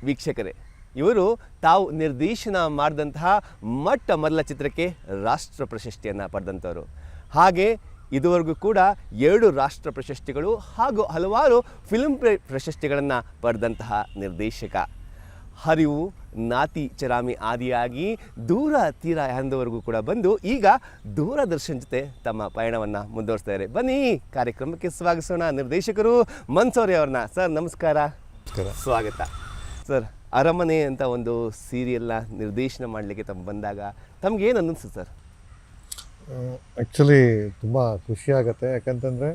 ವೀಕ್ಷಕರೇ, ಇವರು ತಾವು ನಿರ್ದೇಶನ ಮಾಡಿದಂತಹ ಮೊಟ್ಟ ಮೊದಲ ಚಿತ್ರಕ್ಕೆ ರಾಷ್ಟ್ರ ಪ್ರಶಸ್ತಿಯನ್ನು ಪಡೆದಂಥವರು. ಹಾಗೆ ಇದುವರೆಗೂ ಕೂಡ 2 ರಾಷ್ಟ್ರ ಪ್ರಶಸ್ತಿಗಳು ಹಾಗೂ ಹಲವಾರು ಫಿಲ್ಮ್ ಪ್ರಶಸ್ತಿಗಳನ್ನು ಪಡೆದಂತಹ ನಿರ್ದೇಶಕ. ಹರಿವು, ನಾತಿ ಚರಾಮಿ ಆದಿಯಾಗಿ ದೂರ ತೀರ ಎಂದವರೆಗೂ ಕೂಡ ಬಂದು ಈಗ ದೂರದರ್ಶನ ಜೊತೆ ತಮ್ಮ ಪಯಣವನ್ನು ಮುಂದುವರಿಸ್ತಾರೆ. ಬನ್ನಿ ಕಾರ್ಯಕ್ರಮಕ್ಕೆ ಸ್ವಾಗತಿಸೋಣ ನಿರ್ದೇಶಕರು ಮನ್ಸೂರಿ ಅವ್ರನ್ನ. ಸರ್ ನಮಸ್ಕಾರ. ಸ್ವಾಗತ ಸರ್. ಅರಮನೆ ಅಂತ ಒಂದು ಸೀರಿಯಲ್ನ ನಿರ್ದೇಶನ ಮಾಡಲಿಕ್ಕೆ ತಮ್ಮ ಬಂದಾಗ ತಮಗೇನು ಅನ್ನಿಸ್ತು ಸರ್? ಆ್ಯಕ್ಚುಲಿ ತುಂಬ ಖುಷಿಯಾಗತ್ತೆ. ಯಾಕಂತಂದರೆ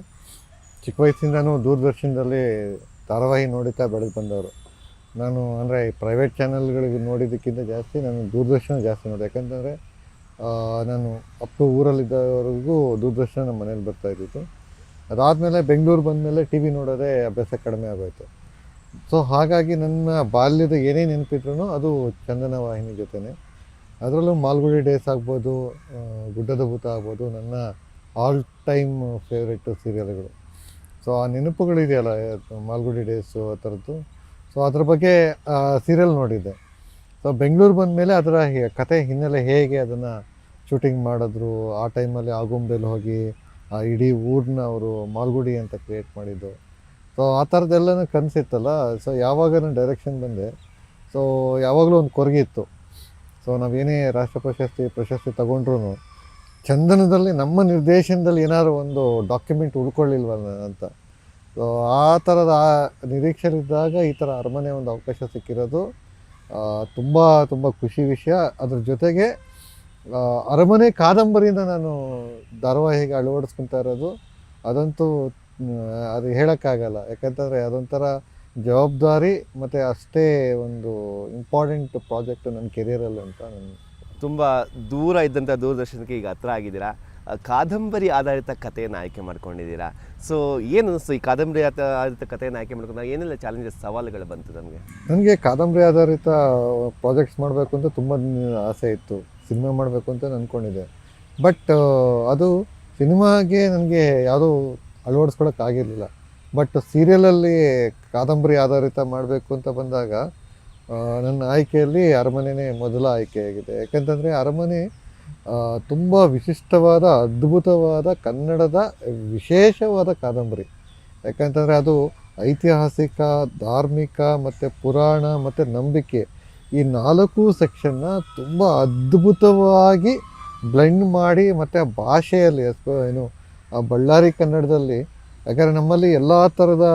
ಚಿಕ್ಕ ವಯಸ್ಸಿಂದನೂ ದೂರದರ್ಶನದಲ್ಲಿ ಧಾರಾವಾಹಿ ನೋಡುತ್ತಾ ಬೆಳೆದು ಬಂದವರು ನಾನು. ಅಂದರೆ ಪ್ರೈವೇಟ್ ಚಾನಲ್ಗಳಿಗೆ ನೋಡಿದ್ದಕ್ಕಿಂತ ಜಾಸ್ತಿ ನಾನು ದೂರದರ್ಶನ ಜಾಸ್ತಿ ನೋಡಿದೆ. ಯಾಕಂತಂದರೆ ನಾನು ಅಪ್ಪು ಊರಲ್ಲಿದ್ದವರೆಗೂ ದೂರದರ್ಶನ ನಮ್ಮ ಮನೇಲಿ ಬರ್ತಾಯಿದ್ದಿತ್ತು. ಅದಾದಮೇಲೆ ಬೆಂಗಳೂರು ಬಂದಮೇಲೆ ಟಿ ವಿ ನೋಡೋದೇ ಅಭ್ಯಾಸ ಕಡಿಮೆ ಆಗೋಯ್ತು. ಸೊ ಹಾಗಾಗಿ ನನ್ನ ಬಾಲ್ಯದ ಏನೇ ನೆನಪಿದ್ರೂ ಅದು ಚಂದನ ವಾಹಿನಿ ಜೊತೆನೇ. ಅದರಲ್ಲೂ ಮಾಲ್ಗುಡಿ ಡೇಸ್ ಆಗ್ಬೋದು, ಗುಡ್ಡದ ಭೂತ ಆಗ್ಬೋದು ನನ್ನ ಆಲ್ ಟೈಮ್ ಫೇವ್ರೆಟ್ ಸೀರಿಯಲ್ಗಳು. ಸೊ ಆ ನೆನಪುಗಳಿದೆಯಲ್ಲ ಮಾಲ್ಗುಡಿ ಡೇಸು ಆ ಥರದ್ದು. ಸೊ ಅದ್ರ ಬಗ್ಗೆ ಸೀರಿಯಲ್ ನೋಡಿದ್ದೆ. ಸೊ ಬೆಂಗಳೂರು ಬಂದಮೇಲೆ ಅದರ ಕತೆ ಹಿನ್ನೆಲೆ ಹೇಗೆ ಅದನ್ನು ಶೂಟಿಂಗ್ ಮಾಡಿದ್ರು, ಆ ಟೈಮಲ್ಲಿ ಆಗುಂಬೆಯಲ್ಲಿ ಹೋಗಿ ಆ ಇಡೀ ಊರನ್ನ ಅವರು ಮಾಲ್ಗುಡಿ ಅಂತ ಕ್ರಿಯೇಟ್ ಮಾಡಿದ್ದು. ಸೊ ಆ ಥರದ್ದೆಲ್ಲನೂ ಕನಸಿತ್ತಲ್ಲ. ಸೊ ಯಾವಾಗ ನಾನು ಡೈರೆಕ್ಷನ್ ಬಂದೆ, ಸೊ ಯಾವಾಗಲೂ ಒಂದು ಕೊರಗಿತ್ತು. ಸೊ ನಾವೇನೇ ರಾಷ್ಟ್ರ ಪ್ರಶಸ್ತಿ ತಗೊಂಡ್ರೂ ಚಂದನದಲ್ಲಿ ನಮ್ಮ ನಿರ್ದೇಶನದಲ್ಲಿ ಏನಾದ್ರು ಒಂದು ಡಾಕ್ಯುಮೆಂಟ್ ಉಳ್ಕೊಳ್ಳಿಲ್ವಲ್ಲ ಅಂತ. ಸೊ ಆ ಥರದ ನಿರೀಕ್ಷೆಲಿದ್ದಾಗ ಈ ಥರ ಅರಮನೆ ಒಂದು ಅವಕಾಶ ಸಿಕ್ಕಿರೋದು ತುಂಬ ತುಂಬ ಖುಷಿ ವಿಷಯ. ಅದ್ರ ಜೊತೆಗೆ ಅರಮನೆ ಕಾದಂಬರಿಯಿಂದ ನಾನು ಧಾರಾವಾಹಿಗೆ ಅಳವಡಿಸ್ಕೊತಾ ಇರೋದು ಅದಂತೂ ಅದು ಹೇಳೋಕ್ಕಾಗಲ್ಲ. ಯಾಕಂತಂದರೆ ಅದೊಂಥರ ಜವಾಬ್ದಾರಿ ಮತ್ತು ಅಷ್ಟೇ ಒಂದು ಇಂಪಾರ್ಟೆಂಟ್ ಪ್ರಾಜೆಕ್ಟ್ ನನ್ನ ಕೆರಿಯರಲ್ಲಿ ಅಂತ. ನಾನು ತುಂಬ ದೂರ ಇದ್ದಂಥ ದೂರದರ್ಶನಕ್ಕೆ ಈಗ ಹತ್ರ ಆಗಿದ್ದೀರಾ. ಕಾದಂಬರಿ ಆಧಾರಿತ ಕಥೆಯನ್ನು ಆಯ್ಕೆ ಮಾಡ್ಕೊಂಡಿದ್ದೀರಾ. ಸೊ ಏನು ಅನ್ನಿಸ್ತು ಈ ಕಾದಂಬರಿ ಆಧಾರಿತ ಕಥೆಯನ್ನು ಆಯ್ಕೆ ಮಾಡ್ಕೊಂಡಾಗ ಏನೆಲ್ಲ ಚಾಲೆಂಜಸ್, ಸವಾಲುಗಳು ಬಂತು ನನಗೆ ಕಾದಂಬರಿ ಆಧಾರಿತ ಪ್ರಾಜೆಕ್ಟ್ಸ್ ಮಾಡಬೇಕು ಅಂತ ತುಂಬ ಆಸೆ ಇತ್ತು. ಸಿನಿಮಾ ಮಾಡಬೇಕು ಅಂತ ಅಂದ್ಕೊಂಡಿದ್ದೆ. ಬಟ್ ಅದು ಸಿನಿಮಾಗೆ ನನಗೆ ಯಾವುದೂ ಅಳವಡಿಸ್ಕೊಳ್ಳೋಕ್ಕಾಗಿರಲಿಲ್ಲ. ಬಟ್ ಸೀರಿಯಲಲ್ಲಿ ಕಾದಂಬರಿ ಆಧಾರಿತ ಮಾಡಬೇಕು ಅಂತ ಬಂದಾಗ ನನ್ನ ಆಯ್ಕೆಯಲ್ಲಿ ಅರಮನೆಯೇ ಮೊದಲ ಆಯ್ಕೆಯಾಗಿದೆ. ಯಾಕಂತಂದರೆ ಅರಮನೆ ತುಂಬ ವಿಶಿಷ್ಟವಾದ, ಅದ್ಭುತವಾದ ಕನ್ನಡದ ವಿಶೇಷವಾದ ಕಾದಂಬರಿ. ಯಾಕಂತಂದರೆ ಅದು ಐತಿಹಾಸಿಕ, ಧಾರ್ಮಿಕ ಮತ್ತು ಪುರಾಣ ಮತ್ತು ನಂಬಿಕೆ ಈ 4 ಸೆಕ್ಷನ್ನ ತುಂಬ ಅದ್ಭುತವಾಗಿ ಬ್ಲೆಂಡ್ ಮಾಡಿ ಮತ್ತು ಭಾಷೆಯಲ್ಲಿ ಏನು ಬಳ್ಳಾರಿ ಕನ್ನಡದಲ್ಲಿ, ಯಾಕಂದರೆ ನಮ್ಮಲ್ಲಿ ಎಲ್ಲ ಥರದ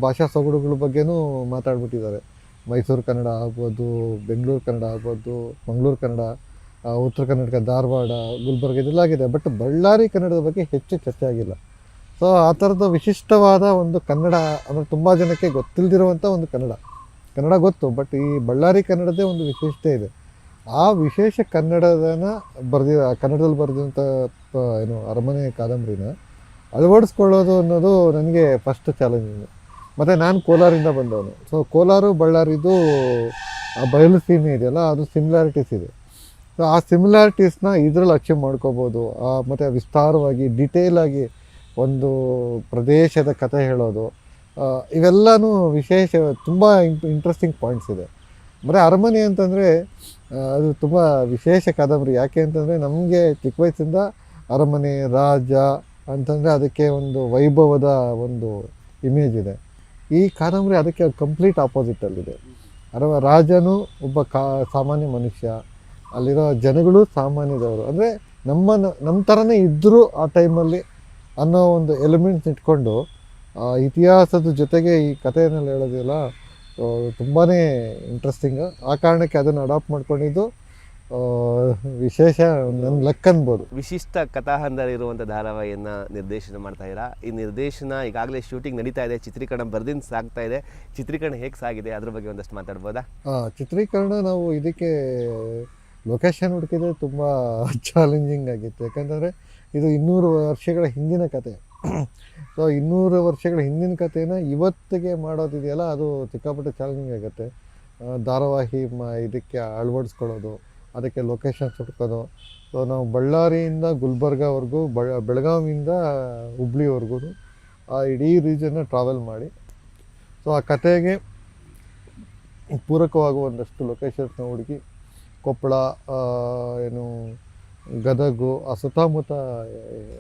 ಭಾಷಾ ಸೊಗಡುಗಳ ಬಗ್ಗೆನೂ ಮಾತಾಡ್ಬಿಟ್ಟಿದ್ದಾರೆ. ಮೈಸೂರು ಕನ್ನಡ ಆಗ್ಬೋದು, ಬೆಂಗಳೂರು ಕನ್ನಡ ಆಗ್ಬೋದು, ಮಂಗಳೂರು ಕನ್ನಡ, ಉತ್ತರ ಕರ್ನಾಟಕ, ಧಾರವಾಡ, ಗುಲ್ಬರ್ಗ ಇದೆಲ್ಲ ಆಗಿದೆ. ಬಟ್ ಬಳ್ಳಾರಿ ಕನ್ನಡದ ಬಗ್ಗೆ ಹೆಚ್ಚು ಚರ್ಚೆ ಆಗಿಲ್ಲ. ಸೊ ಆ ಥರದ ವಿಶಿಷ್ಟವಾದ ಒಂದು ಕನ್ನಡ ಅಂದರೆ ತುಂಬ ಜನಕ್ಕೆ ಗೊತ್ತಿಲ್ಲದಿರುವಂಥ ಒಂದು ಕನ್ನಡ ಗೊತ್ತು, ಬಟ್ ಈ ಬಳ್ಳಾರಿ ಕನ್ನಡದೇ ಒಂದು ವಿಶೇಷತೆ ಇದೆ. ಆ ವಿಶೇಷ ಕನ್ನಡದಲ್ಲಿ ಬರೆದಂಥ ಅರಮನೆ ಕಾದಂಬರಿನ ಅಳವಡಿಸ್ಕೊಳ್ಳೋದು ಅನ್ನೋದು ನನಗೆ ಫಸ್ಟ್ ಚಾಲೆಂಜಿಂಗ್. ಮತ್ತು ನಾನು ಕೋಲಾರಿಂದ ಬಂದವನು. ಸೊ ಕೋಲಾರ ಬಳ್ಳಾರಿದು ಆ ಬಯಲು ಸೀಮೆ ಇದೆಯಲ್ಲ, ಅದು ಸಿಮಿಲಾರಿಟೀಸ್ ಇದೆ. ಸೊ ಆ ಸಿಮಿಲಾರಿಟೀಸ್ನ ಇದರಲ್ಲಿ ಅಚೀವ್ ಮಾಡ್ಕೋಬೋದು. ಮತ್ತು ವಿಸ್ತಾರವಾಗಿ ಡಿಟೇಲಾಗಿ ಒಂದು ಪ್ರದೇಶದ ಕಥೆ ಹೇಳೋದು, ಇವೆಲ್ಲನೂ ವಿಶೇಷ ತುಂಬ ಇಂಟ್ರೆಸ್ಟಿಂಗ್ ಪಾಯಿಂಟ್ಸ್ ಇದೆ. ಮತ್ತು ಅರಮನೆ ಅಂತಂದರೆ ಅದು ತುಂಬ ವಿಶೇಷ ಕಾದಂಬರಿ. ಯಾಕೆ ಅಂತಂದರೆ ನಮಗೆ ಚಿಕ್ಕ ವಯಸ್ಸಿಂದ ಅರಮನೆ, ರಾಜ ಅಂತಂದರೆ ಅದಕ್ಕೆ ಒಂದು ವೈಭವದ ಒಂದು ಇಮೇಜ್ ಇದೆ. ಈ ಕಾದಂಬರಿ ಅದಕ್ಕೆ ಕಂಪ್ಲೀಟ್ ಆಪೋಸಿಟಲ್ಲಿದೆ. ರಾಜನು ಒಬ್ಬ ಸಾಮಾನ್ಯ ಮನುಷ್ಯ, ಅಲ್ಲಿರೋ ಜನಗಳು ಸಾಮಾನ್ಯದವರು, ಅಂದರೆ ನಮ್ಮ ಥರನೇ ಇದ್ದರು ಆ ಟೈಮಲ್ಲಿ ಅನ್ನೋ ಒಂದು ಎಲಿಮೆಂಟ್ಸ್ ಇಟ್ಕೊಂಡು ಇತಿಹಾಸದ ಜೊತೆಗೆ ಈ ಕಥೆಯನ್ನೆಲ್ಲ ಹೇಳೋದಿಲ್ಲ. ತುಂಬಾ ಇಂಟ್ರೆಸ್ಟಿಂಗ್. ಆ ಕಾರಣಕ್ಕೆ ಅದನ್ನು ಅಡಾಪ್ಟ್ ಮಾಡ್ಕೊಂಡಿದ್ದು ವಿಶೇಷ ನನ್ನ ಲೆಕ್ಕ ಅನ್ಬೋದು. ವಿಶಿಷ್ಟ ಕಥಾಹಂದರ ಇರುವಂಥ ಧಾರಾವಾಹಿಯನ್ನು ನಿರ್ದೇಶನ ಮಾಡ್ತಾ ಇದ್ದೀರಾ. ಈ ನಿರ್ದೇಶನ ಈಗಾಗಲೇ ಶೂಟಿಂಗ್ ನಡೀತಾ ಇದೆ, ಚಿತ್ರೀಕರಣ ಬರ್ದಿನ ಸಾಗ್ತಾ ಇದೆ. ಚಿತ್ರೀಕರಣ ಹೇಗೆ ಸಾಗಿದೆ ಅದ್ರ ಬಗ್ಗೆ ಒಂದಷ್ಟು ಮಾತಾಡ್ಬೋದಾ? ಚಿತ್ರೀಕರಣ ನಾವು ಇದಕ್ಕೆ ಲೊಕೇಶನ್ ಹುಡುಕಿದ್ರೆ ತುಂಬ ಚಾಲೆಂಜಿಂಗ್ ಆಗಿತ್ತು. ಯಾಕಂತಂದರೆ ಇದು 200 ವರ್ಷಗಳ ಹಿಂದಿನ ಕತೆ. ಸೊ 200 ವರ್ಷಗಳ ಹಿಂದಿನ ಕಥೆನ ಇವತ್ತಿಗೆ ಮಾಡೋದಿದೆಯಲ್ಲ, ಅದು ಸಿಕ್ಕಾಪಟ್ಟೆ ಚಾಲೆಂಜಿಂಗ್ ಆಗುತ್ತೆ. ಧಾರಾವಾಹಿ ಇದಕ್ಕೆ ಅಳವಡಿಸ್ಕೊಳ್ಳೋದು, ಅದಕ್ಕೆ ಲೊಕೇಶನ್ಸ್ ಹುಡ್ಕೋದು. ಸೊ ನಾವು ಬಳ್ಳಾರಿಯಿಂದ ಗುಲ್ಬರ್ಗಾವರೆಗೂ, ಬೆಳಗಾವಿಯಿಂದ ಹುಬ್ಳಿವರೆಗೂ ಆ ಇಡೀ ರೀಜನ್ನ ಟ್ರಾವೆಲ್ ಮಾಡಿ, ಸೊ ಆ ಕತೆಗೆ ಪೂರಕವಾಗುವ ಒಂದಷ್ಟು ಲೊಕೇಶನ್ಸ್ನ ಹುಡುಕಿ ಕೊಪ್ಪಳ, ಏನು ಗದಗು, ಆ ಸುತ್ತಮುತ್ತ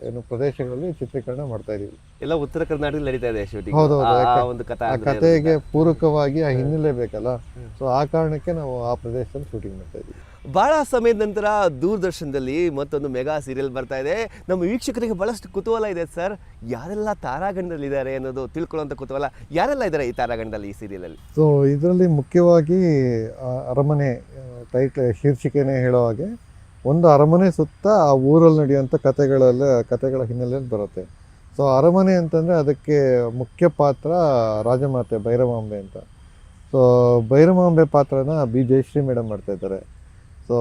ಏನು ಪ್ರದೇಶಗಳಲ್ಲಿ ಚಿತ್ರೀಕರಣ ಮಾಡ್ತಾ ಇದೀವಿ. ಎಲ್ಲ ಉತ್ತರ ಕರ್ನಾಟಕದಲ್ಲಿ ನಡೀತಾ ಇದೆ ಶೂಟಿಂಗ್. ಹೌದೌದು, ಒಂದು ಕಥಾ ಆ ಅಂದ್ರೆ ಕಥೆಗೆ ಪೂರಕವಾಗಿ ಆ ಹಿನ್ನೆಲೆ ಬೇಕಲ್ಲ, ಸೊ ಆ ಕಾರಣಕ್ಕೆ ನಾವು ಆ ಪ್ರದೇಶದಲ್ಲಿ ಶೂಟಿಂಗ್ ಮಾಡ್ತಾ ಇದ್ದೀವಿ. ಬಹಳ ಸಮಯದ ನಂತರ ದೂರದರ್ಶನದಲ್ಲಿ ಮತ್ತೊಂದು ಮೆಗಾ ಸೀರಿಯಲ್ ಬರ್ತಾ ಇದೆ. ನಮ್ಮ ವೀಕ್ಷಕರಿಗೆ ಬಹಳಷ್ಟು ಕುತೂಹಲ ಇದೆ ಸರ್, ಯಾರೆಲ್ಲ ತಾರಾಗಣದಲ್ಲಿದ್ದಾರೆ ಅನ್ನೋದು ತಿಳ್ಕೊಳ್ಳುವಂಥ ಕುತೂಹಲ. ಯಾರೆಲ್ಲ ಇದ್ದಾರೆ ಈ ತಾರಾಗಣದಲ್ಲಿ, ಈ ಸೀರಿಯಲಲ್ಲಿ? ಸೊ ಇದರಲ್ಲಿ ಮುಖ್ಯವಾಗಿ ಅರಮನೆ ಟೈಟ್ಲ್ ಶೀರ್ಷಿಕೆನೇ ಹೇಳೋ ಹಾಗೆ ಒಂದು ಅರಮನೆ ಸುತ್ತ ಆ ಊರಲ್ಲಿ ನಡೆಯುವಂಥ ಕತೆಗಳ ಹಿನ್ನೆಲೆಯಲ್ಲಿ ಬರುತ್ತೆ. ಸೊ ಅರಮನೆ ಅಂತಂದರೆ ಅದಕ್ಕೆ ಮುಖ್ಯ ಪಾತ್ರ ರಾಜಮಾತೆ ಭೈರಮಾಂಬೆ ಅಂತ. ಸೊ ಭೈರಮಾಂಬೆ ಪಾತ್ರನ ಬಿ ಜಯಶ್ರೀ ಮೇಡಮ್ ಮಾಡ್ತಾಯಿದ್ದಾರೆ. ಸೊ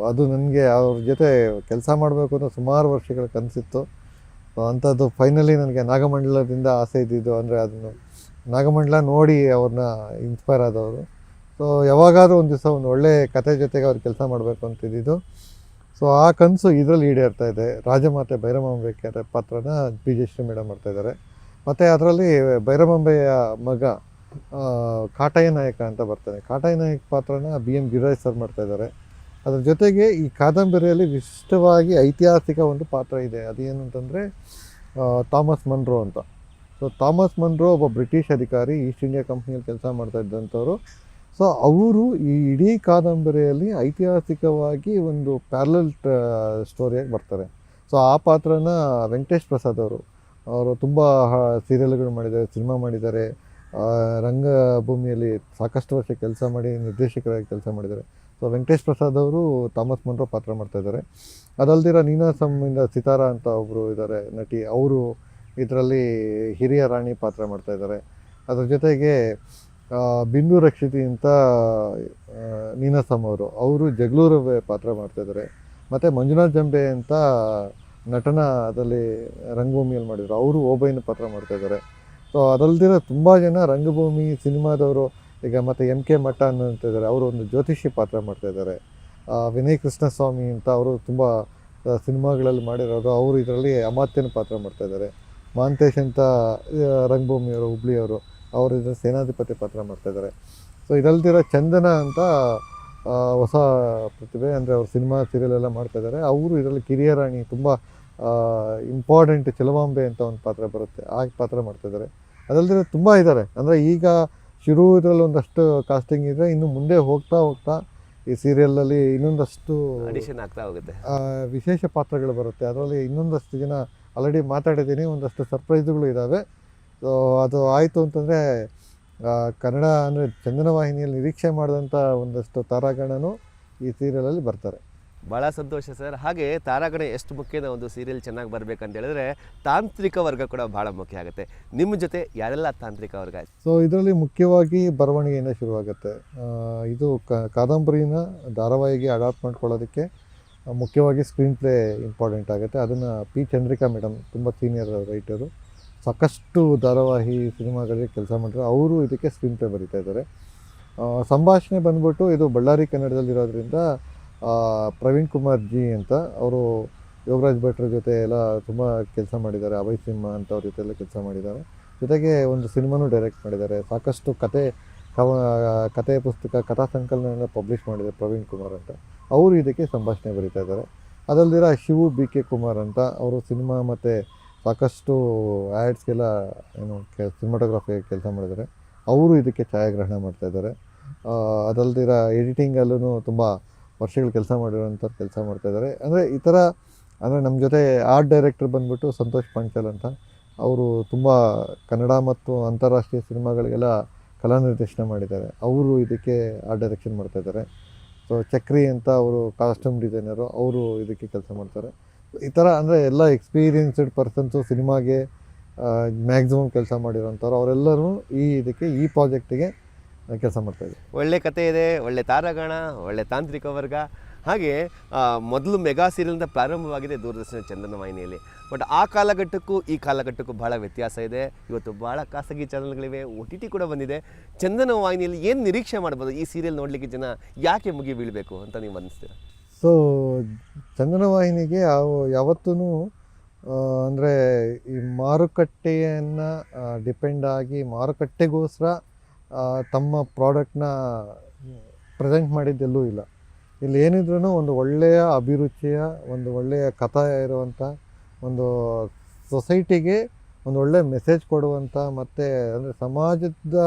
ಅದು ನನಗೆ ಅವ್ರ ಜೊತೆ ಕೆಲಸ ಮಾಡಬೇಕು ಅಂತ ಸುಮಾರು ವರ್ಷಗಳ ಕನಸಿತ್ತು. ಸೊ ಅಂಥದ್ದು ಫೈನಲಿ ನನಗೆ ನಾಗಮಂಡಲದಿಂದ ಆಸೆ ಇದ್ದಿದ್ದು, ಅಂದರೆ ಅದನ್ನು ನಾಗಮಂಡಲ ನೋಡಿ ಅವ್ರನ್ನ ಇನ್ಸ್ಪೈರ್ ಆದವರು. ಸೊ ಯಾವಾಗಾದ್ರೂ ಒಂದು ದಿವಸ ಒಂದು ಒಳ್ಳೆ ಕತೆ ಜೊತೆಗೆ ಅವ್ರು ಕೆಲಸ ಮಾಡಬೇಕು ಅಂತಿದ್ದು. ಸೊ ಆ ಕನಸು ಇದರಲ್ಲಿ ಈಡೇರ್ತಾ ಇದೆ. ರಾಜಮಾತೆ ಭೈರಮಾಂಬೆ ಪಾತ್ರನ ಬಿ ಜಯಶ್ರೀ ಮೇಡಮ್ ಮಾಡ್ತಾಯಿದ್ದಾರೆ. ಮತ್ತು ಅದರಲ್ಲಿ ಭೈರಮಾಂಬೆಯ ಮಗ ಕಾಟಾಯ ನಾಯಕ ಅಂತ ಬರ್ತಾನೆ. ಕಾಟಾಯ ನಾಯಕ ಪಾತ್ರನ ಬಿ ಎಂ ಗಿರಿರಾಜ್ ಸರ್ ಮಾಡ್ತಾಯಿದ್ದಾರೆ. ಅದ್ರ ಜೊತೆಗೆ ಈ ಕಾದಂಬರಿಯಲ್ಲಿ ವಿಶಿಷ್ಟವಾಗಿ ಐತಿಹಾಸಿಕ ಒಂದು ಪಾತ್ರ ಇದೆ. ಅದೇನು ಅಂತಂದರೆ ಥಾಮಸ್ ಮನ್ರೋ ಅಂತ. ಸೊ ಥಾಮಸ್ ಮನ್ರೋ ಒಬ್ಬ ಬ್ರಿಟಿಷ್ ಅಧಿಕಾರಿ, ಈಸ್ಟ್ ಇಂಡಿಯಾ ಕಂಪ್ನಿಯಲ್ಲಿ ಕೆಲಸ ಮಾಡ್ತಾ ಇದ್ದಂಥವ್ರು. ಸೊ ಅವರು ಈ ಇಡೀ ಕಾದಂಬರಿಯಲ್ಲಿ ಐತಿಹಾಸಿಕವಾಗಿ ಒಂದು ಪ್ಯಾರಲಲ್ ಸ್ಟೋರಿಯಾಗಿ ಬರ್ತಾರೆ. ಸೊ ಆ ಪಾತ್ರನ ವೆಂಕಟೇಶ್ ಪ್ರಸಾದ್ ಅವರು ತುಂಬ ಸೀರಿಯಲ್ಗಳು ಮಾಡಿದ್ದಾರೆ, ಸಿನಿಮಾ ಮಾಡಿದ್ದಾರೆ, ರಂಗಭೂಮಿಯಲ್ಲಿ ಸಾಕಷ್ಟು ವರ್ಷ ಕೆಲಸ ಮಾಡಿ ನಿರ್ದೇಶಕರಾಗಿ ಕೆಲಸ ಮಾಡಿದ್ದಾರೆ. ಸೊ ವೆಂಕಟೇಶ್ ಪ್ರಸಾದ್ ಅವರು ಥಾಮಸ್ ಮನ್ರೋ ಪಾತ್ರ ಮಾಡ್ತಾಯಿದ್ದಾರೆ. ಅದಲ್ದಿರ ನೀನಾಸಮ್ಮಿಂದ ಸಿತಾರಾ ಅಂತ ಒಬ್ಬರು ಇದ್ದಾರೆ ನಟಿ, ಅವರು ಇದರಲ್ಲಿ ಹಿರಿಯ ರಾಣಿ ಪಾತ್ರ ಮಾಡ್ತಾಯಿದ್ದಾರೆ. ಅದ್ರ ಜೊತೆಗೆ ಬಿಂದು ರಕ್ಷಿತಿ ಅಂತ ನೀನಾಸಮ್ ಅವರು ಜಗಳೂರು ಪಾತ್ರ ಮಾಡ್ತಾಯಿದ್ದಾರೆ. ಮತ್ತು ಮಂಜುನಾಥ್ ಜಂಬೆ ಅಂತ ನಟನದಲ್ಲಿ ರಂಗಭೂಮಿಯಲ್ಲಿ ಮಾಡಿದರು, ಅವರು ಓಬಯ್ಯನ ಪಾತ್ರ ಮಾಡ್ತಾಯಿದ್ದಾರೆ. ಸೊ ಅದಲ್ದಿರ ತುಂಬ ಜನ ರಂಗಭೂಮಿ ಸಿನಿಮಾದವರು ಈಗ ಮತ್ತು ಎಮ್ ಕೆ ಮಠ ಅಂತಿದ್ದಾರೆ, ಅವರು ಒಂದು ಜ್ಯೋತಿಷಿ ಪಾತ್ರ ಮಾಡ್ತಾಯಿದ್ದಾರೆ. ವಿನಯ್ ಕೃಷ್ಣಸ್ವಾಮಿ ಅಂತ ಅವರು ತುಂಬ ಸಿನಿಮಾಗಳಲ್ಲಿ ಮಾಡಿರೋರು, ಅವರು ಇದರಲ್ಲಿ ಅಮಾತ್ಯನ ಪಾತ್ರ ಮಾಡ್ತಾಯಿದ್ದಾರೆ. ಮಾಂತೇಶ್ ಅಂತ ರಂಗಭೂಮಿಯವರು, ಹುಬ್ಳಿಯವರು, ಅವರು ಇದರ ಸೇನಾಧಿಪತಿ ಪಾತ್ರ ಮಾಡ್ತಾಯಿದ್ದಾರೆ. ಸೊ ಇದಲ್ದಿರೋ ಚಂದನ ಅಂತ ಹೊಸ ಪ್ರತಿಭೆ, ಅಂದರೆ ಅವರು ಸಿನಿಮಾ ಸೀರಿಯಲ್ ಎಲ್ಲ ಮಾಡ್ತಾಯಿದ್ದಾರೆ. ಅವರು ಇದರಲ್ಲಿ ಕಿರಿಯ ರಾಣಿ, ತುಂಬ ಇಂಪಾರ್ಟೆಂಟ್ ಚೆಲುವಾಂಬೆ ಅಂತ ಒಂದು ಪಾತ್ರ ಬರುತ್ತೆ, ಆ ಪಾತ್ರ ಮಾಡ್ತಾಯಿದ್ದಾರೆ. ಅದಲ್ದಿರ ತುಂಬ ಇದ್ದಾರೆ. ಅಂದರೆ ಈಗ ಶುರು ಇದರಲ್ಲಿ ಒಂದಷ್ಟು ಕಾಸ್ಟಿಂಗ್ ಇದೆ, ಇನ್ನು ಮುಂದೆ ಹೋಗ್ತಾ ಹೋಗ್ತಾ ಈ ಸೀರಿಯಲಲ್ಲಿ ಇನ್ನೊಂದಷ್ಟು ಅಡಿಷನ್ ಆಗ್ತಾ ಹೋಗುತ್ತೆ, ವಿಶೇಷ ಪಾತ್ರಗಳು ಬರುತ್ತೆ. ಅದರಲ್ಲಿ ಇನ್ನೊಂದಷ್ಟು ಜನ ಆಲ್ರೆಡಿ ಮಾತಾಡಿದ್ದೀನಿ, ಒಂದಷ್ಟು ಸರ್ಪ್ರೈಸ್ಗಳು ಇದ್ದಾವೆ. ಸೊ ಅದು ಆಯಿತು ಅಂತಂದರೆ ಕನ್ನಡ ಅಂದರೆ ಚಂದನ ವಾಹಿನಿಯಲ್ಲಿ ನಿರೀಕ್ಷೆ ಮಾಡಿದಂಥ ಒಂದಷ್ಟು ತಾರಾಗಣನೂ ಈ ಸೀರಿಯಲಲ್ಲಿ ಬರ್ತಾರೆ. ಭಾಳ ಸಂತೋಷ ಸರ್. ಹಾಗೆ ತಾರಾಗಣ ಎಷ್ಟು ಮುಖ್ಯದ ಒಂದು ಸೀರಿಯಲ್ ಚೆನ್ನಾಗಿ ಬರಬೇಕಂತ ಹೇಳಿದ್ರೆ ತಾಂತ್ರಿಕ ವರ್ಗ ಕೂಡ ಭಾಳ ಮುಖ್ಯ ಆಗುತ್ತೆ. ನಿಮ್ಮ ಜೊತೆ ಯಾರೆಲ್ಲ ತಾಂತ್ರಿಕ ವರ್ಗ? ಸೊ ಇದರಲ್ಲಿ ಮುಖ್ಯವಾಗಿ ಬರವಣಿಗೆಯಿಂದ ಶುರುವಾಗುತ್ತೆ. ಇದು ಕಾದಂಬರಿನ ಧಾರಾವಾಹಿಗೆ ಅಡಾಪ್ಟ್ ಮಾಡ್ಕೊಳ್ಳೋದಕ್ಕೆ ಮುಖ್ಯವಾಗಿ ಸ್ಕ್ರೀನ್ ಪ್ಲೇ ಇಂಪಾರ್ಟೆಂಟ್ ಆಗುತ್ತೆ. ಅದನ್ನು ಪಿ ಚಂದ್ರಿಕಾ ಮೇಡಮ್ ತುಂಬ ಸೀನಿಯರ್ ರೈಟರು, ಸಾಕಷ್ಟು ಧಾರಾವಾಹಿ ಸಿನಿಮಾಗಳಿಗೆ ಕೆಲಸ ಮಾಡಿದ್ರು, ಅವರು ಇದಕ್ಕೆ ಸ್ಕ್ರೀನ್ ಪ್ಲೇ ಬರೀತಾ ಇದ್ದಾರೆ. ಸಂಭಾಷಣೆ ಬಂದ್ಬಿಟ್ಟು ಇದು ಬಳ್ಳಾರಿ ಕನ್ನಡದಲ್ಲಿರೋದ್ರಿಂದ ಪ್ರವೀಣ್ ಕುಮಾರ್ ಜಿ ಅಂತ, ಅವರು ಯೋಗರಾಜ್ ಭಟ್ರ ಜೊತೆ ಎಲ್ಲ ತುಂಬ ಕೆಲಸ ಮಾಡಿದ್ದಾರೆ, ಅಭಯ್ ಸಿಂಹ ಅಂತ ಅವ್ರ ಜೊತೆ ಎಲ್ಲ ಕೆಲಸ ಮಾಡಿದ್ದಾರೆ. ಜೊತೆಗೆ ಒಂದು ಸಿನಿಮಾನೂ ಡೈರೆಕ್ಟ್ ಮಾಡಿದ್ದಾರೆ. ಸಾಕಷ್ಟು ಕತೆ ಪುಸ್ತಕ, ಕಥಾ ಸಂಕಲನ ಪಬ್ಲಿಷ್ ಮಾಡಿದ್ದಾರೆ ಪ್ರವೀಣ್ ಕುಮಾರ್ ಅಂತ, ಅವರು ಇದಕ್ಕೆ ಸಂಭಾಷಣೆ ಬರೀತಾ ಇದ್ದಾರೆ. ಅದಲ್ದಿರ ಶಿವು ಬಿ ಕೆ ಕುಮಾರ್ ಅಂತ, ಅವರು ಸಿನಿಮಾ ಮತ್ತು ಸಾಕಷ್ಟು ಆ್ಯಡ್ಸ್ಗೆಲ್ಲ ಏನು ಸಿನಿಮಾಟೋಗ್ರಫಿ ಕೆಲಸ ಮಾಡಿದ್ದಾರೆ, ಅವರು ಇದಕ್ಕೆ ಛಾಯಾಗ್ರಹಣ ಮಾಡ್ತಾಯಿದ್ದಾರೆ. ಅದಲ್ದಿರ ಎಡಿಟಿಂಗಲ್ಲೂ ತುಂಬ ವರ್ಷಗಳು ಕೆಲಸ ಮಾಡಿರೋಂಥವ್ರು ಕೆಲಸ ಮಾಡ್ತಾಯಿದ್ದಾರೆ. ಅಂದರೆ ಈ ಥರ, ಅಂದರೆ ನಮ್ಮ ಜೊತೆ ಆರ್ಟ್ ಡೈರೆಕ್ಟರ್ ಬಂದ್ಬಿಟ್ಟು ಸಂತೋಷ್ ಪಾಂಚಾಲ್ ಅಂತ, ಅವರು ತುಂಬ ಕನ್ನಡ ಮತ್ತು ಅಂತಾರಾಷ್ಟ್ರೀಯ ಸಿನಿಮಾಗಳಿಗೆಲ್ಲ ಕಲಾ ನಿರ್ದೇಶನ ಮಾಡಿದ್ದಾರೆ, ಅವರು ಇದಕ್ಕೆ ಆರ್ಟ್ ಡೈರೆಕ್ಷನ್ ಮಾಡ್ತಾಯಿದ್ದಾರೆ. ಸೊ ಚಕ್ರಿ ಅಂತ ಅವರು ಕಾಸ್ಟ್ಯೂಮ್ ಡಿಸೈನರು, ಅವರು ಇದಕ್ಕೆ ಕೆಲಸ ಮಾಡ್ತಾರೆ. ಈ ಥರ ಅಂದರೆ ಎಲ್ಲ ಎಕ್ಸ್ಪೀರಿಯನ್ಸ್ಡ್ ಪರ್ಸನ್ಸು, ಸಿನಿಮಾಗೆ ಮ್ಯಾಕ್ಸಿಮಮ್ ಕೆಲಸ ಮಾಡಿರೋಂಥವ್ರು, ಅವರೆಲ್ಲರೂ ಈ ಪ್ರಾಜೆಕ್ಟಿಗೆ ಕೆಲಸ ಮಾಡ್ತಾಯಿದ್ದಾರೆ. ಒಳ್ಳೆ ಕತೆ ಇದೆ, ಒಳ್ಳೆ ತಾರಾಗಣ, ಒಳ್ಳೆ ತಾಂತ್ರಿಕ ವರ್ಗ. ಹಾಗೆ ಮೊದಲು ಮೆಗಾ ಸೀರಿಯಲ್ನಿಂದ ಪ್ರಾರಂಭವಾಗಿದೆ ದೂರದರ್ಶನ ಚಂದನ ವಾಹಿನಿಯಲ್ಲಿ. ಬಟ್ ಆ ಕಾಲಘಟ್ಟಕ್ಕೂ ಈ ಕಾಲಘಟ್ಟಕ್ಕೂ ಭಾಳ ವ್ಯತ್ಯಾಸ ಇದೆ. ಇವತ್ತು ಭಾಳ ಖಾಸಗಿ ಚಾನಲ್ಗಳಿವೆ, OTT ಕೂಡ ಬಂದಿದೆ. ಚಂದನ ವಾಹಿನಿಯಲ್ಲಿ ಏನು ನಿರೀಕ್ಷೆ ಮಾಡ್ಬೋದು? ಈ ಸೀರಿಯಲ್ ನೋಡಲಿಕ್ಕೆ ಜನ ಯಾಕೆ ಮುಗಿ ಬೀಳಬೇಕು ಅಂತ ನೀವು ಅನ್ನಿಸ್ತೀರಾ? ಸೊ ಚಂದನ ವಾಹಿನಿಗೆ ಯಾವತ್ತೂ ಅಂದರೆ ಈ ಮಾರುಕಟ್ಟೆಯನ್ನು ಡಿಪೆಂಡ್ ಆಗಿ ಮಾರುಕಟ್ಟೆಗೋಸ್ಕರ ತಮ್ಮ ಪ್ರಾಡಕ್ಟ್ನ ಪ್ರೆಸೆಂಟ್ ಮಾಡಿದ್ದೆಲ್ಲೂ ಇಲ್ಲ. ಇಲ್ಲಿ ಏನಿದ್ರೂ ಒಂದು ಒಳ್ಳೆಯ ಅಭಿರುಚಿಯ, ಒಂದು ಒಳ್ಳೆಯ ಕಥೆ ಇರುವಂಥ, ಒಂದು ಸೊಸೈಟಿಗೆ ಒಂದು ಒಳ್ಳೆಯ ಮೆಸೇಜ್ ಕೊಡುವಂಥ, ಮತ್ತು ಅಂದರೆ ಸಮಾಜದ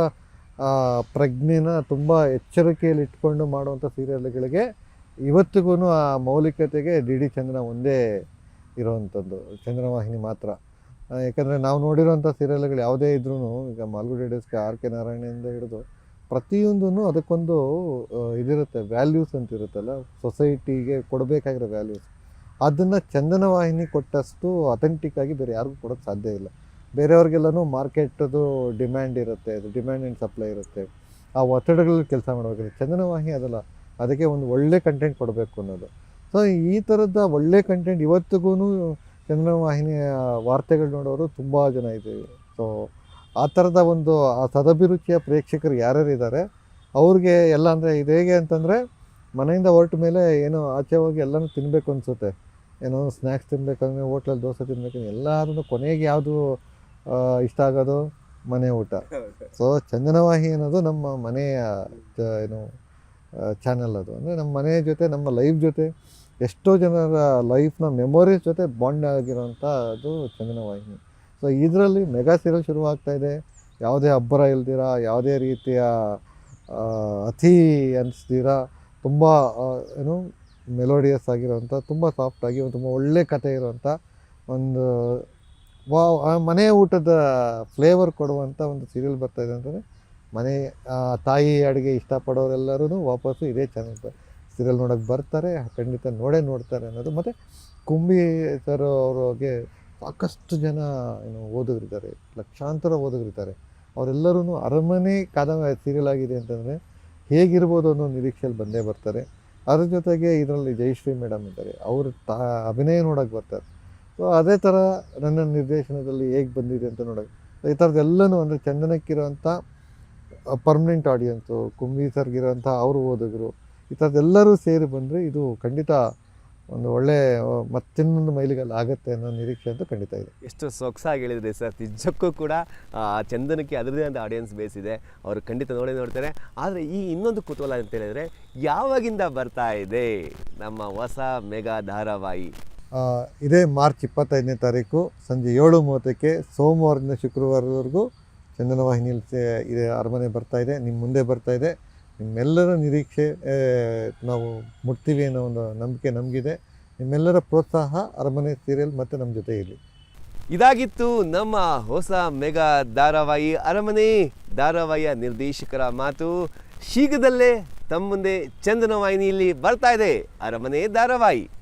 ಪ್ರಜ್ಞೆನ ತುಂಬ ಎಚ್ಚರಿಕೆಯಲ್ಲಿ ಇಟ್ಕೊಂಡು ಮಾಡುವಂಥ ಸೀರಿಯಲ್ಗಳಿಗೆ ಇವತ್ತಿಗೂ ಆ ಮೌಲಿಕತೆಗೆ ಡಿ ಡಿ ಚಂದನ ಒಂದೇ ಇರೋವಂಥದ್ದು, ಚಂದನವಾಹಿನಿ ಮಾತ್ರ. ಯಾಕಂದರೆ ನಾವು ನೋಡಿರೋಂಥ ಸೀರಿಯಲ್ಗಳು ಯಾವುದೇ ಇದ್ರೂ, ಈಗ ಮಾಲ್ಗುಡಿ ಡೇಸ್ಗೆ ಆರ್ ಕೆ ನಾರಾಯಣದಿಂದ ಹಿಡಿದು ಪ್ರತಿಯೊಂದೂ ಅದಕ್ಕೊಂದು ಇದಿರುತ್ತೆ, ವ್ಯಾಲ್ಯೂಸ್ ಅಂತ ಇರುತ್ತಲ್ಲ, ಸೊಸೈಟಿಗೆ ಕೊಡಬೇಕಾಗಿರೋ ವ್ಯಾಲ್ಯೂಸ್. ಅದನ್ನು ಚಂದನವಾಹಿನಿ ಕೊಟ್ಟಷ್ಟು ಅಥೆಂಟಿಕ್ಕಾಗಿ ಬೇರೆ ಯಾರಿಗೂ ಕೊಡೋಕ್ಕೆ ಸಾಧ್ಯ ಇಲ್ಲ. ಬೇರೆಯವ್ರಿಗೆಲ್ಲನೂ ಮಾರ್ಕೆಟದು ಡಿಮ್ಯಾಂಡ್ ಇರುತ್ತೆ, ಅದು ಡಿಮ್ಯಾಂಡ್ ಆ್ಯಂಡ್ ಸಪ್ಲೈ ಇರುತ್ತೆ, ಆ ಒತ್ತಡಗಳಲ್ಲಿ ಕೆಲಸ ಮಾಡಬೇಕಾದ್ರೆ. ಚಂದನವಾಹಿನಿ ಅದಲ್ಲ, ಅದಕ್ಕೆ ಒಂದು ಒಳ್ಳೆ ಕಂಟೆಂಟ್ ಕೊಡಬೇಕು ಅನ್ನೋದು. ಸೊ ಈ ಥರದ ಒಳ್ಳೆ ಕಂಟೆಂಟ್ ಇವತ್ತಿಗೂ ಚಂದನವಾಹಿನಿಯ ವಾರ್ತೆಗಳು ನೋಡೋರು ತುಂಬ ಜನ ಇದ್ದೀವಿ. ಸೊ ಆ ಥರದ ಒಂದು ಆ ಸದಭಿರುಚಿಯ ಪ್ರೇಕ್ಷಕರು ಯಾರ್ಯಾರು ಇದ್ದಾರೆ ಅವ್ರಿಗೆ ಎಲ್ಲ, ಅಂದರೆ ಇದು ಹೇಗೆ ಅಂತಂದರೆ, ಮನೆಯಿಂದ ಹೊರಟ ಮೇಲೆ ಏನೋ ಆಚೆ ಹೋಗಿ ಎಲ್ಲನೂ ತಿನ್ನಬೇಕು ಅನಿಸುತ್ತೆ, ಏನೋ ಸ್ನ್ಯಾಕ್ಸ್ ತಿನ್ನಬೇಕಂದ್ರೆ ಹೋಟ್ಲಲ್ಲಿ ದೋಸೆ ತಿನ್ನಬೇಕಂದ್ರೆ ಎಲ್ಲದನ್ನು ಕೊನೆಗೆ ಯಾವುದು ಇಷ್ಟ ಆಗೋದು, ಮನೆ ಊಟ. ಸೊ ಚಂದನವಾಹಿನಿ ಅನ್ನೋದು ನಮ್ಮ ಮನೆಯ ಏನು ಚಾನಲ್. ಅದು ಅಂದರೆ ನಮ್ಮ ಮನೆಯ ಜೊತೆ, ನಮ್ಮ ಲೈಫ್ ಜೊತೆ, ಎಷ್ಟೋ ಜನರ ಲೈಫ್ನ ಮೆಮೊರೀಸ್ ಜೊತೆ ಬಾಂಡ್ ಆಗಿರೋಂಥ ಅದು ಚಂದನವಾಹಿನಿ. ಸೊ ಇದರಲ್ಲಿ ಮೆಗಾ ಸೀರಿಯಲ್ ಶುರುವಾಗ್ತಾಯಿದೆ, ಯಾವುದೇ ಅಬ್ಬರ ಇಲ್ದಿರ, ಯಾವುದೇ ರೀತಿಯ ಅತಿ ಅನಿಸ್ದಿರ, ತುಂಬ ಏನು ಮೆಲೋಡಿಯಸ್ ಆಗಿರೋಂಥ, ತುಂಬ ಸಾಫ್ಟಾಗಿ ತುಂಬ ಒಳ್ಳೆ ಕಥೆ ಇರೋವಂಥ ಒಂದು ಮನೆ ಊಟದ ಫ್ಲೇವರ್ ಕೊಡುವಂಥ ಒಂದು ಸೀರಿಯಲ್ ಬರ್ತಾಯಿದೆ ಅಂತಂದರೆ, ಮನೆ ತಾಯಿ ಅಡುಗೆ ಇಷ್ಟಪಡೋರೆಲ್ಲರೂ ವಾಪಸ್ಸು ಇದೇ ಚಾನಲ್ ಸೀರಿಯಲ್ ನೋಡೋಕ್ಕೆ ಬರ್ತಾರೆ, ಖಂಡಿತ ನೋಡ್ತಾರೆ ಅನ್ನೋದು. ಮತ್ತು ಕುಂಬಿ ಸರ್ ಅವ್ರಿಗೆ ಸಾಕಷ್ಟು ಜನ ಏನು ಓದುಗರಿದ್ದಾರೆ, ಲಕ್ಷಾಂತರ ಓದುಗರಿದ್ದಾರೆ. ಅವರೆಲ್ಲರೂ ಅರಮನೆ ಕಾದಂಬರಿ ಸೀರಿಯಲ್ ಆಗಿದೆ ಅಂತಂದರೆ ಹೇಗಿರ್ಬೋದು ಅನ್ನೋ ನಿರೀಕ್ಷೆಯಲ್ಲಿ ಬಂದೇ ಬರ್ತಾರೆ. ಅದ್ರ ಜೊತೆಗೆ ಇದರಲ್ಲಿ ಜಯಶ್ರೀ ಮೇಡಮ್ ಇದ್ದಾರೆ, ಅವರು ಅಭಿನಯ ನೋಡೋಕ್ಕೆ ಬರ್ತಾರೆ. ಸೊ ಅದೇ ಥರ ನನ್ನ ನಿರ್ದೇಶನದಲ್ಲಿ ಹೇಗೆ ಬಂದಿದೆ ಅಂತ ನೋಡೋಕ್ಕೆ, ಈ ಥರದ್ದೆಲ್ಲನೂ ಅಂದರೆ ಚಂದನಕ್ಕಿರೋಂಥ ಪರ್ಮನೆಂಟ್ ಆಡಿಯನ್ಸು, ಕುಂಬಿ ಸರ್ಗಿರೋಂಥ ಅವರು ಓದುಗರು, ಈ ಥರದ್ದೆಲ್ಲರೂ ಸೇರಿ ಬಂದರೆ ಇದು ಖಂಡಿತ ಒಂದು ಒಳ್ಳೆ ಮತ್ತಿನ್ನೊಂದು ಮೈಲಿಗಲ್ಲಿ ಆಗುತ್ತೆ ಅನ್ನೋ ನಿರೀಕ್ಷೆ ಅಂತೂ ಖಂಡಿತ ಇದೆ. ಎಷ್ಟು ಸೊಗಸಾಗಿ ಹೇಳಿದ್ರಿ ಸರ್. ನಿಜಕ್ಕೂ ಕೂಡ ಚಂದನಕ್ಕೆ ಅದರದೇ ಅಂತ ಆಡಿಯನ್ಸ್ ಬೇಸ್ ಇದೆ, ಅವರು ಖಂಡಿತ ನೋಡ್ತಾರೆ. ಆದರೆ ಈ ಇನ್ನೊಂದು ಕುತೂಹಲ ಅಂತ ಹೇಳಿದರೆ, ಯಾವಾಗಿಂದ ಬರ್ತಾ ಇದೆ ನಮ್ಮ ಹೊಸ ಮೆಗಾ ಧಾರಾವಾಹಿ? ಇದೇ ಮಾರ್ಚ್ 25ನೇ ತಾರೀಕು ಸಂಜೆ 7:30ಕ್ಕೆ ಸೋಮವಾರದಿಂದ ಶುಕ್ರವಾರದವರೆಗೂ ಚಂದನವಾಹಿನಿಯಲ್ಲಿ ಇದೆ ಅರಮನೆ ಬರ್ತಾಯಿದೆ, ನಿಮ್ಮ ಮುಂದೆ ಬರ್ತಾಯಿದೆ. ನಿಮ್ಮೆಲ್ಲರ ನಿರೀಕ್ಷೆ ನಾವು ಮುಟ್ತೀವಿ ಅನ್ನೋ ಒಂದು ನಂಬಿಕೆ ನಮಗಿದೆ. ನಿಮ್ಮೆಲ್ಲರ ಪ್ರೋತ್ಸಾಹ ಅರಮನೆ ಸೀರಿಯಲ್ ಮತ್ತು ನಮ್ಮ ಜೊತೆ ಇರಲಿ. ಇದಾಗಿತ್ತು ನಮ್ಮ ಹೊಸ ಮೆಗಾ ಧಾರಾವಾಹಿ ಅರಮನೆ ಧಾರಾವಾಹಿಯ ನಿರ್ದೇಶಕರ ಮಾತು. ಶೀಘ್ರದಲ್ಲೇ ತಮ್ಮ ಮುಂದೆ ಚಂದನವಾಹಿನಿಯಲ್ಲಿ ಬರ್ತಾ ಇದೆ ಅರಮನೆ ಧಾರಾವಾಹಿ.